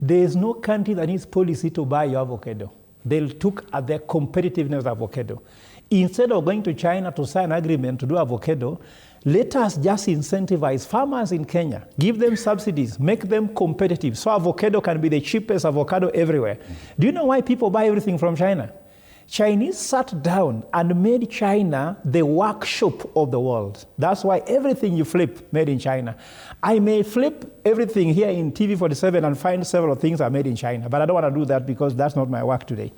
There is no country that needs policy to buy your avocado. They'll look at their competitiveness of avocado. Instead of going to China to sign an agreement to do avocado, let us just incentivize farmers in Kenya, give them subsidies, make them competitive, so avocado can be the cheapest avocado everywhere. Do you know why people buy everything from China? Chinese sat down and made China the workshop of the world. That's why everything you flip made in China. I may flip everything here in TV47 and find several things are made in China, but I don't want to do that because that's not my work today.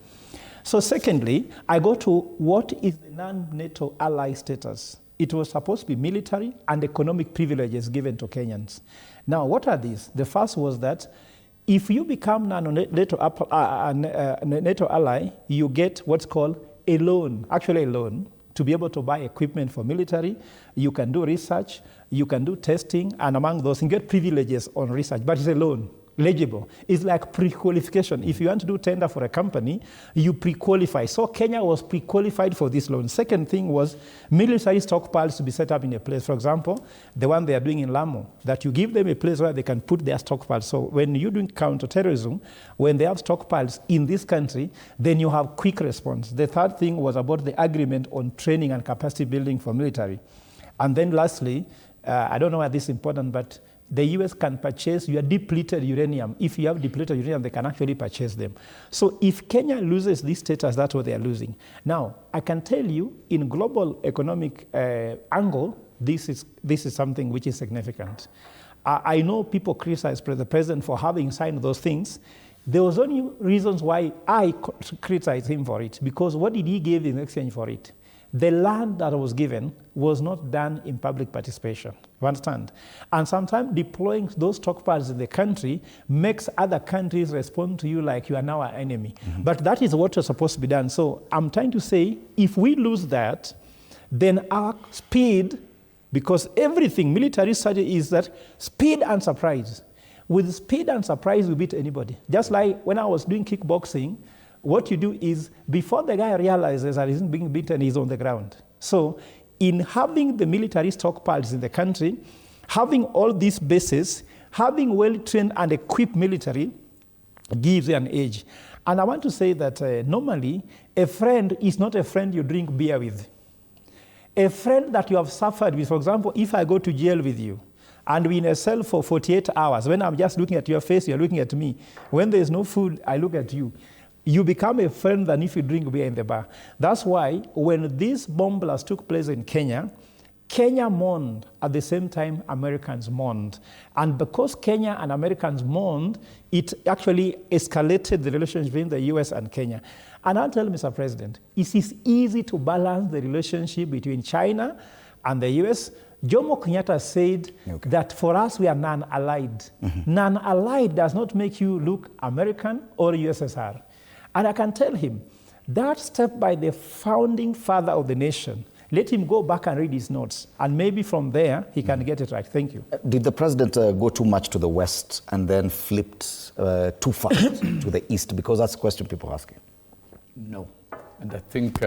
So secondly, I go to what is the non-NATO ally status. It was supposed to be military and economic privileges given to Kenyans. Now, what are these? The first was that if you become NATO ally, you get what's called a loan, actually a loan, to be able to buy equipment for military. You can do research, you can do testing, and among those, you get privileges on research, but it's a loan. Legible. It's like pre-qualification. If you want to do tender for a company, you pre-qualify. So Kenya was pre-qualified for this loan. Second thing was military stockpiles to be set up in a place. For example, the one they are doing in Lamu, that you give them a place where they can put their stockpiles. So when you're doing counterterrorism, when they have stockpiles in this country, then you have quick response. The third thing was about the agreement on training and capacity building for military. And then lastly, I don't know why this is important, but the US can purchase your depleted uranium. If you have depleted uranium, they can actually purchase them. So if Kenya loses this status, that's what they are losing. Now, I can tell you, in global economic angle, this is something which is significant. I know people criticize the president for having signed those things. There was only reasons why I criticized him for it, because what did he give in exchange for it? The land that was given was not done in public participation, you understand? And sometimes deploying those stockpiles in the country makes other countries respond to you like you are now an enemy. Mm-hmm. But that is what was supposed to be done. So I'm trying to say, if we lose that, then our speed, because everything, military strategy is that speed and surprise. With speed and surprise, we beat anybody. Just like when I was doing kickboxing, what you do is, before the guy realizes that he's being beaten, he's on the ground. So in having the military stockpiles in the country, having all these bases, having well-trained and equipped military gives you an edge. And I want to say that normally, a friend is not a friend you drink beer with. A friend that you have suffered with, for example, if I go to jail with you, and we're in a cell for 48 hours, when I'm just looking at your face, you're looking at me. When there's no food, I look at you. You become a friend than if you drink beer in the bar. That's why when these bomb blasts took place in Kenya, Kenya mourned at the same time Americans mourned. And because Kenya and Americans mourned, it actually escalated the relationship between the US and Kenya. And I'll tell Mr. President, it is easy to balance the relationship between China and the US. Jomo Kenyatta said that for us, we are non-allied. Mm-hmm. Non-allied does not make you look American or USSR. And I can tell him, that step by the founding father of the nation, let him go back and read his notes. And maybe from there, he can get it right. Thank you. Did the president go too much to the west and then flipped too fast to the east? Because that's the question people are asking. No. And I think